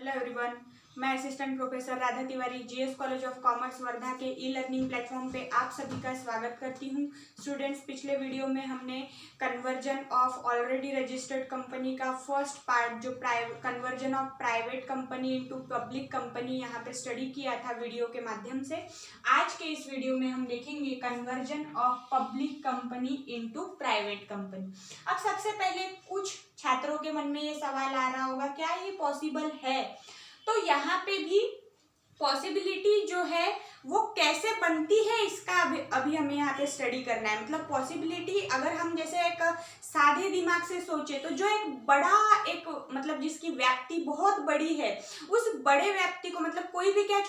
Hello everyone, मैं assistant professor Radha Tiwari GS college of commerce Wardha के e learning platform पे आप सभी का स्वागत करती हूँ। स्टूडेंट्स, पिछले वीडियो में हमने conversion of already registered company का फर्स्ट पार्ट जो conversion of private company into public company यहाँ पे स्टडी किया था वीडियो के माध्यम से। आज के इस वीडियो में हम देखेंगे conversion of public company into private company. अब सबसे पहले कुछ छात्रों के मन में ये सवाल आ रहा होगा, क्या ये पॉसिबल है? तो यहाँ पे भी पॉसिबिलिटी जो है वो कैसे बनती है इसका अभी हमें यहाँ पे स्टडी करना है। मतलब पॉसिबिलिटी अगर हम जैसे एक सादे दिमाग से सोचे तो जो एक मतलब जिसकी व्याप्ति बहुत बड़ी है, उस बड़े व्याप्ति को मतलब कोई भी क्या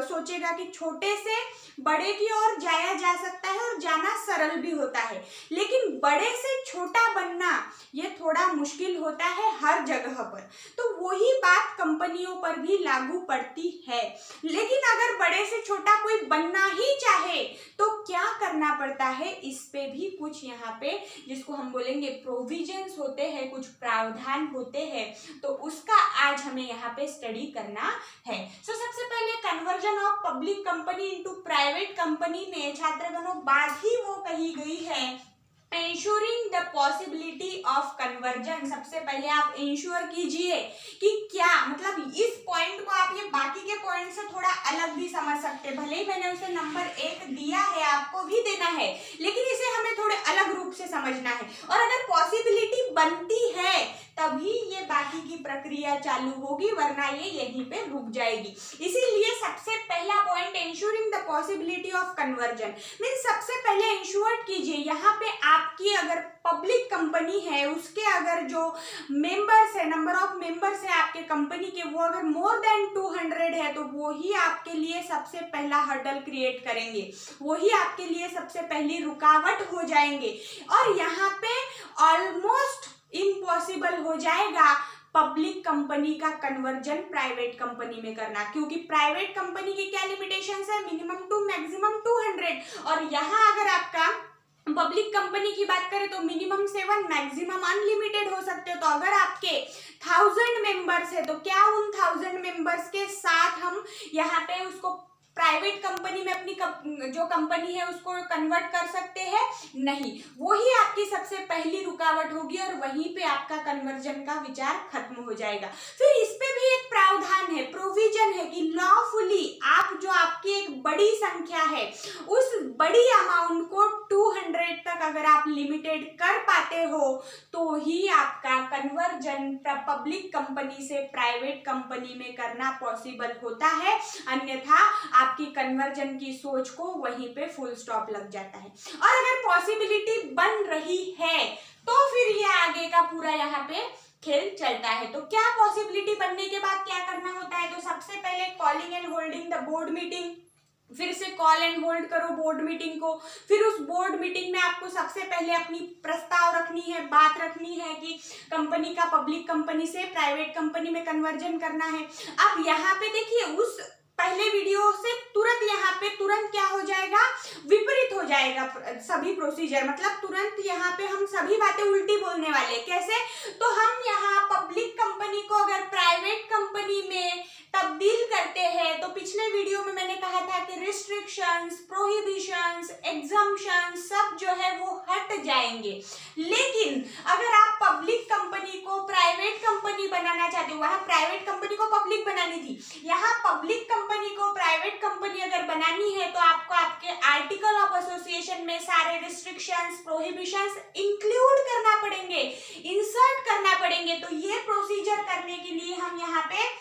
सोचेगा कि छोटे से बड़े की ओर जाया जा सकता है और जाना सरल भी होता है, लेकिन बड़े से छोटा बनना ये थोड़ा मुश्किल होता है हर जगह पर। तो वही बात कंपनियों पर भी लागू पड़ती है। लेकिन अगर बड़े से छोटा कोई बनना ही चाहे तो क्या करना पड़ता है, इस पे भी कुछ यहाँ पे जिसको हम बोलेंगे प्रोविजंस होते हैं, कुछ प्रावधान होते हैं, तो उसका आज हमें यहाँ पे स्टडी करना है। सबसे पहले conversion of public company into private company में छात्रगणों बात ही वो कही गई है ensuring the possibility of conversion. सबसे पहले आप इंश्योर कीजिए कि क्या मतलब इस पॉइंट को आप ये बाकी के पॉइंट से थोड़ा अलग भी समझ सकते हैं। भले ही मैंने उसे नंबर 1 दिया है, आपको भी देना है, लेकिन इसे हमें थोड़े अलग रूप से समझना है। और अगर पॉसिबिलिटी बनती है तभी ये बाकी की प्रक्रिया चालू होगी, वरना ये यहीं पे रुक जाएगी। इसीलिए सबसे पहला point ensuring the possibility of conversion means सबसे पहले इंश्योर कीजिए यहाँ पे आपकी अगर पब्लिक कंपनी है, उसके अगर जो मेंबर्स है, नंबर ऑफ मेंबर्स है आपके कंपनी के, वो अगर मोर देन 200 है तो वो ही आपके लिए सबसे पहला हर्डल क्रिएट करेंगे, वो ही आपके लिए सबसे पहली रुकावट हो जाएंगे। और यहाँ पे ऑलमोस्ट इम्पॉसिबल हो जाएगा पब्लिक कंपनी का कन्वर्जन प्राइवेट कंपनी में करना, क्योंकि प्राइवेट कंपनी की क्या लिमिटेशंस है, मिनिमम टू मैक्सिमम 200, और यहाँ अगर आपका पब्लिक कंपनी की बात करें तो मिनिमम 7 मैक्सिमम अनलिमिटेड हो सकते हो। तो अगर आपके 1000 मेंबर्स है तो क्या उन 1000 मेंबर्स के साथ हम यहाँ पे उसको प्राइवेट कंपनी में अपनी जो कंपनी है उसको कन्वर्ट कर सकते हैं? नहीं, वही आपकी सबसे पहली रुकावट होगी और वहीं पे आपका कन्वर्जन का विचार खत्म हो जाएगा। फिर इस पे भी एक प्रावधान है, प्रोविजन है कि लॉफुली आप जो आपकी एक बड़ी संख्या है उस बड़ी अमाउंट को 200 तक अगर आप लिमिटेड कर पाते हो तो ही आपका कन्वर्जन पब्लिक कंपनी से प्राइवेट कंपनी में करना पॉसिबल होता है, अन्यथा आपकी कन्वर्जन की सोच को वहीं पे फुल स्टॉप लग जाता है। और अगर पॉसिबिलिटी बन रही है तो फिर ये आगे का पूरा यहाँ पे खेल चलता है। तो क्या पॉसिबिलिटी बनने के बाद क्या करना होता है? तो सबसे पहले calling and holding the board meeting, फिर से कॉल एंड होल्ड करो बोर्ड मीटिंग को। फिर उस बोर्ड मीटिंग में आपको सबसे पहले अपनी प्रस्ताव रखनी है, बात रखनी है कि कंपनी का पब्लिक कंपनी से प्राइवेट कंपनी में कन्वर्जन करना है। अब यहाँ पे देखिए उस पहले वीडियो से तुरंत क्या हो जाएगा, विपरीत हो जाएगा सभी प्रोसीजर। मतलब तुरंत यहाँ पे हम सभी बातें उल्टी बोलने वाले। कैसे? तो हम यहाँ पब्लिक कंपनी को अगर प्राइवेट कंपनी में तब्दील करते हैं तो पिछले वीडियो में मैंने कहा था कि रिस्ट्रिक्शंस, प्रोहिबिशंस, एग्जम्पशंस सब जो है वो हट जाएंगे। लेकिन अगर आप पब्लिक कंपनी को प्राइवेट कंपनी बनाना चाहते हो, वहां प्राइवेट कंपनी को पब्लिक बनानी थी, यहाँ पब्लिक कंपनी को प्राइवेट कंपनी अगर बनानी है तो आपको आपके आर्टिकल ऑफ एसोसिएशन में सारे रिस्ट्रिक्शंस, प्रोहिबिशंस इंक्लूड करना पड़ेंगे, इंसर्ट करना पड़ेंगे। तो ये प्रोसीजर करने के लिए हम यहाँ पे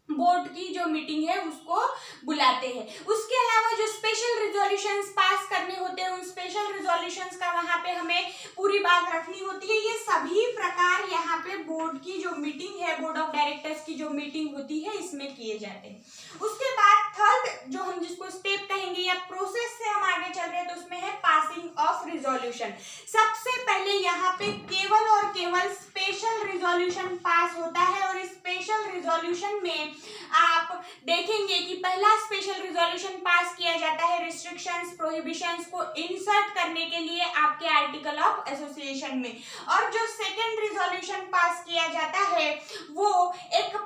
बोर्ड की जो मीटिंग है उसको बुलाते हैं। उसके अलावा जो स्पेशल रिजोल्यूशंस पास करने होते हैं, उन स्पेशल रिजोल्यूशंस का वहां पे हमें पूरी बात रखनी होती है। ये सभी प्रकार यहाँ पे बोर्ड की जो मीटिंग है, बोर्ड ऑफ डायरेक्टर्स की जो मीटिंग होती है, इसमें किए जाते हैं। उसके बाद थर्ड जो हम जिसको स्टेप कहेंगे या प्रोसेस से हम आगे चल रहे हैं तो उसमें है पासिंग ऑफ रिजोल्यूशन। सबसे पहले यहाँ पे केवल और केवल स्पेशल रिजोल्यूशन पास होता है और इस स्पेशल रिजोल्यूशन में आप देखेंगे कि पहला स्पेशल रिजोल्यूशन पास किया जाता है रिस्ट्रिक्शंस, प्रोहिबिशंस को इंसर्ट करने के लिए आपके आर्टिकल ऑफ एसोसिएशन में, और जो सेकंड रिजोल्यूशन पास किया जाता है वो एक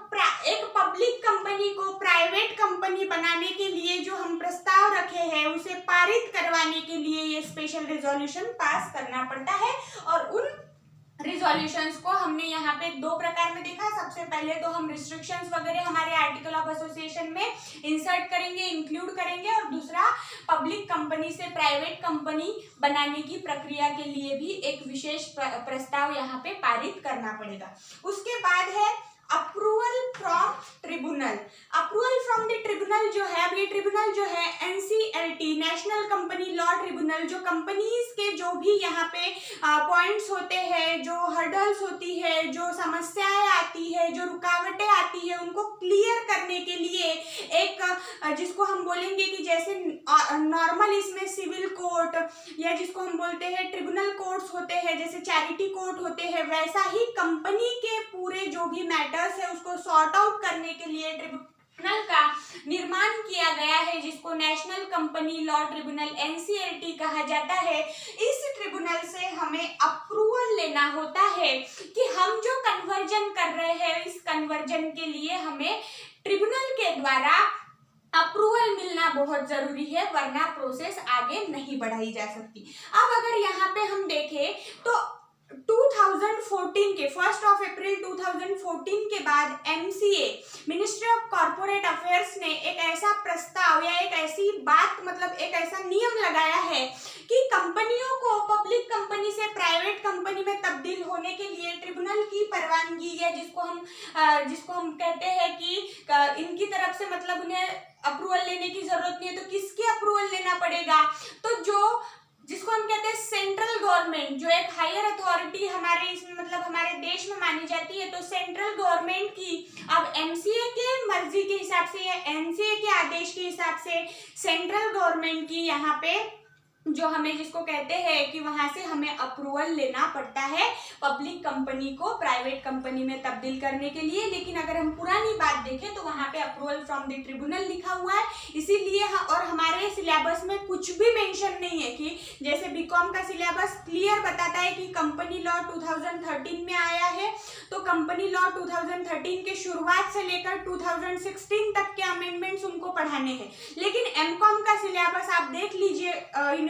कंपनी बनाने के लिए जो हम प्रस्ताव रखे हैं उसे पारित करवाने के लिए ये स्पेशल रिजोल्यूशन पास करना पड़ता है। और उन रिजोल्यूशंस को हमने यहाँ पे दो प्रकार में देखा। सबसे पहले तो हम रिस्ट्रिक्शंस वगैरह हमारे आर्टिकल ऑफ एसोसिएशन में इंसर्ट करेंगे, इंक्लूड करेंगे, और दूसरा पब्लिक कंपनी से प्राइवेट कंपनी बनाने की प्रक्रिया के लिए भी एक विशेष प्रस्ताव यहाँ पे पारित करना पड़ेगा। उसके बाद है approval from tribunal. Approval from the tribunal जो है, अब ये ट्रिब्यूनल जो है NCLT national company law tribunal, जो कंपनीज के जो भी यहाँ पे पॉइंट्स होते हैं, जो हर्डल्स होती है, जो समस्याएं आती है, जो रुकावटें आती है, उनको क्लियर करने के लिए एक जिसको हम बोलेंगे कि जैसे नॉर्मल इसमें सिविल कोर्ट या जिसको हम बोलते हैं ट्रिब्यूनल कोर्ट्स होते हैं, जैसे चैरिटी कोर्ट होते हैं, वैसा ही कंपनी के पूरे जो भी मैटर्स है उसको सॉर्ट आउट करने के लिए ट्रिब्यूनल का निर्माण किया गया है, जिसको national company law tribunal NCLT कहा जाता है। इस ट्रिब्यूनल से हमें अप्रूवल लेना होता है कि हम जो कन्वर्जन कर रहे हैं, इस कन्वर्जन के लिए हमें ट्रिब्यूनल के द्वारा अप्रूवल मिलना बहुत जरूरी है, वरना प्रोसेस आगे नहीं बढ़ाई जा सकती। अब अगर यहाँ पे हम देखें तो 2014 के 1 अप्रैल 2014 के बाद MCA ministry of corporate affairs ने एक ऐसा प्रस्ताव या एक ऐसी बात मतलब एक ऐसा नियम लगाया है कि कंपनियों को पब्लिक कंपनी से प्राइवेट कंपनी में तब्दील होने के लिए ट्रिब्यूनल की परवानगी या जिसको हम कहते हैं कि इनकी तरफ से मतलब उन्हें अप्रूवल लेने की जरूरत नहीं है, तो किसकी अप्रूवल लेना पड़ेगा, तो जिसको हम कहते हैं सेंट्रल गवर्नमेंट, जो एक हायर अथॉरिटी हमारे इसमें मतलब हमारे देश में मानी जाती है, तो सेंट्रल गवर्नमेंट की अब MCA के मर्जी के हिसाब से या NCA के आदेश के हिसाब से सेंट्रल गवर्नमेंट की यहाँ पे जो हमें जिसको कहते हैं कि वहां से हमें अप्रूवल लेना पड़ता है पब्लिक कंपनी को प्राइवेट कंपनी में तब्दील करने के लिए। लेकिन अगर हम पुरानी बात देखें तो वहां पे अप्रूवल फ्रॉम द ट्रिब्यूनल लिखा हुआ है, इसीलिए और हमारे सिलेबस में कुछ भी मेंशन नहीं है कि जैसे बीकॉम का सिलेबस क्लियर बताता है कि कंपनी लॉ 2013 में आया है, तो कंपनी लॉ 2013 के शुरुआत से लेकर 2016 तक के अमेंडमेंट्स उनको पढ़ाने हैं। लेकिन एमकॉम का सिलेबस आप देख लीजिए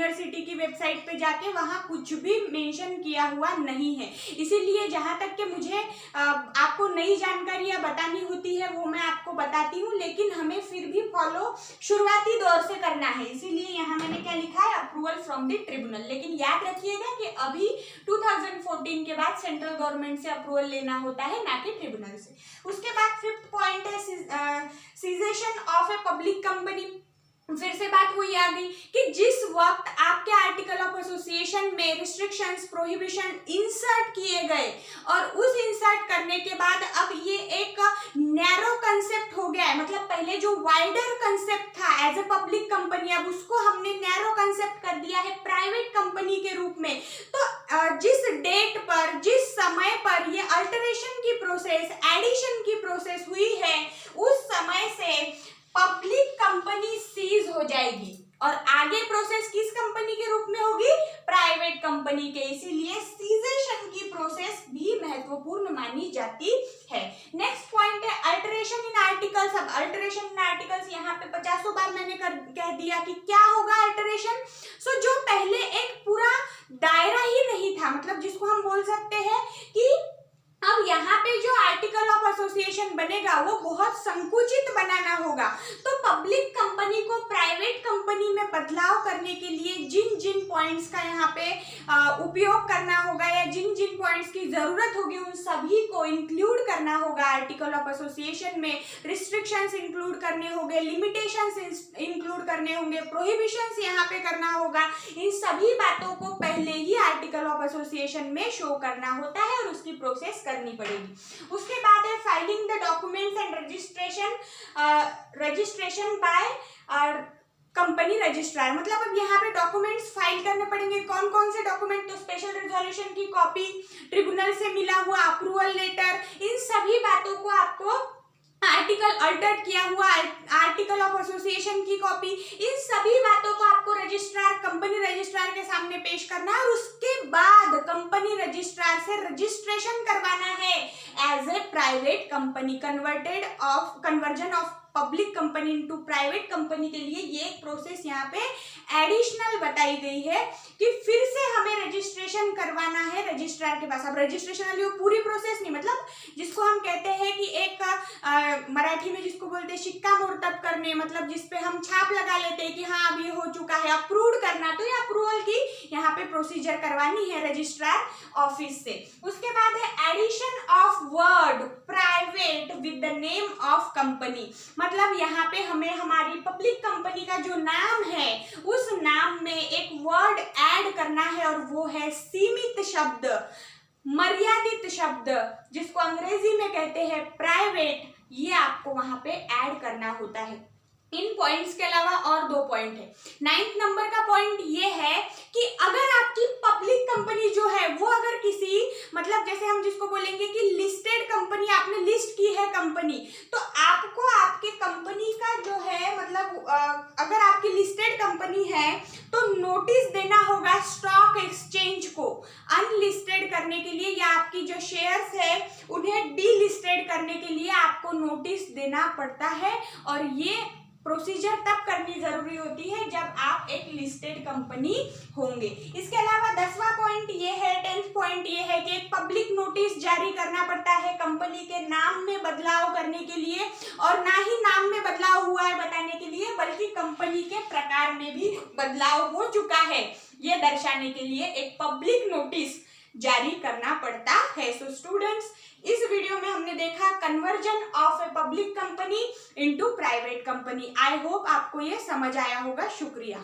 यूनिवर्सिटी की वेबसाइट पे जाके, वहां कुछ भी मेंशन किया हुआ नहीं है। इसीलिए जहां तक कि मुझे आपको नई जानकारियां बतानी होती है वो मैं आपको बताती हूँ, लेकिन हमें फिर भी फॉलो शुरुआती दौर से करना है। इसीलिए यहाँ मैंने क्या लिखा है, अप्रूवल फ्रॉम द ट्रिब्यूनल। लेकिन याद रखिएगा कि अभी 2014 के बाद सेंट्रल गवर्नमेंट से अप्रूवल लेना होता है, ना कि ट्रिब्यूनल से। उसके बाद 5th पॉइंट है cessation of a public company. फिर से बात वही आ गई कि जिस वक्त आपके आर्टिकल ऑफ एसोसिएशन में रिस्ट्रिक्शंस, प्रोहिबिशन इंसर्ट किए गए और उस इंसर्ट करने के बाद अब ये एक नैरो कंसेप्ट हो गया है, मतलब पहले जो वाइडर कंसेप्ट था एज ए पब्लिक कंपनी, अब उसको हमने नैरो कंसेप्ट कर दिया है प्राइवेट कंपनी के रूप में। तो जिस डेट पर, जिस समय पर ये अल्टरेशन की प्रोसेस, एडिशन की प्रोसेस हुई है, उस समय से पब्लिक कंपनी सीज हो जाएगी और आगे प्रोसेस किस कंपनी के रूप में होगी, प्राइवेट कंपनी के। इसीलिए सीजेशन की प्रोसेस भी महत्वपूर्ण मानी जाती है। नेक्स्ट पॉइंट है अल्टरेशन इन आर्टिकल्स। अब अल्टरेशन इन आर्टिकल्स यहाँ पे 50 बार मैंने कह दिया कि क्या होगा अल्टरेशन। सो जो पहले एक पूरा दायरा ही नहीं था, मतलब जिसको हम बोल सकते हैं कि अब यहाँ पे जो आर्टिकल ऑफ एसोसिएशन बनेगा वो बहुत संकुचित बनाना होगा। तो पब्लिक कंपनी को प्राइवेट कंपनी में बदलाव करने के लिए जिन जिन पॉइंट्स का यहाँ पे उपयोग करना होगा या जिन जिन पॉइंट्स की जरूरत होगी उन सभी को इंक्लूड करना होगा आर्टिकल ऑफ एसोसिएशन में। रिस्ट्रिक्शंस इंक्लूड करने होंगे, लिमिटेशंस इंक्लूड करने होंगे, प्रोहिबिशंस यहाँ पे करना होगा। इन सभी बातों को पहले ही आर्टिकल ऑफ एसोसिएशन में शो करना होता है और उसकी प्रोसेस करनी पड़ेगी। उसके बाद है filing the documents and registration by company registrar. मतलब अब यहाँ पे डॉक्यूमेंट्स फाइल करने पड़ेंगे। कौन कौन से डॉक्यूमेंट, तो स्पेशल रिजोल्यूशन की कॉपी, ट्रिब्यूनल से मिला हुआ अप्रूवल लेटर, इन सभी बातों को आपको आर्टिकल अल्टर्ड किया हुआ, आर्टिकल ऑफ एसोसिएशन की कॉपी, इन सभी बातों को आपको रजिस्ट्रार, कंपनी रजिस्ट्रार के सामने पेश करना है और उसके बाद कंपनी रजिस्ट्रार से रजिस्ट्रेशन करवाना है as a private company. Conversion of public company into private company के लिए ये एक प्रोसेस यहाँ पे एडिशनल बताई गई है कि फिर से हमें रजिस्ट्रेशन करवाना है रजिस्ट्रार के पास। अब रजिस्ट्रेशन वाली वो पूरी प्रोसेस नहीं, मतलब जिसको हम कहते हैं कि एक मराठी में जिसको बोलते हैं सिक्का मुर्तब करने, मतलब जिसपे हम छाप लगा लेते हैं कि हाँ अब ये हो चुका है, अप्रूव करना, तो ये अप्रूवल की यहाँ पे प्रोसीजर करवानी है रजिस्ट्रार ऑफिस से। उसके बाद है addition of word private with the name of company, मतलब यहाँ पे हमें हमारी पब्लिक कंपनी का जो नाम है उस नाम में एक वर्ड ऐड करना है और वो है सीमित शब्द, मर्यादित शब्द, जिसको अंग्रेजी में कहते हैं प्राइवेट, ये आपको वहां पे ऐड करना होता है। इन पॉइंट्स के अलावा और 2 पॉइंट है। 9th नंबर का पॉइंट ये है कि अगर आपकी पब्लिक कंपनी जो है वो अगर किसी, मतलब जैसे हम जिसको बोलेंगे कि लिस्टेड कंपनी, आपने लिस्ट की है कंपनी, तो आपको आपके कंपनी का जो है, मतलब अगर आपकी लिस्टेड कंपनी है तो नोटिस देना होगा स्टॉक एक्सचेंज को अनलिस्टेड करने के लिए, या आपकी जो शेयर्स है उन्हें डीलिस्टेड करने के लिए आपको नोटिस देना पड़ता है। और ये प्रोसीजर तब करनी जरूरी होती है जब आप एक लिस्टेड कंपनी होंगे। इसके अलावा 10वां पॉइंट ये है, 10th पॉइंट ये है कि एक पब्लिक नोटिस जारी करना पड़ता है कंपनी के नाम में बदलाव करने के लिए, और ना ही नाम में बदलाव हुआ है बताने के लिए, बल्कि कंपनी के प्रकार में भी बदलाव हो चुका है ये दर्शाने के लिए एक पब्लिक नोटिस जारी करना पड़ता है। सो स्टूडेंट्स, इस वीडियो में हमने देखा conversion of a public company into private company. I hope आपको ये समझ आया होगा। शुक्रिया।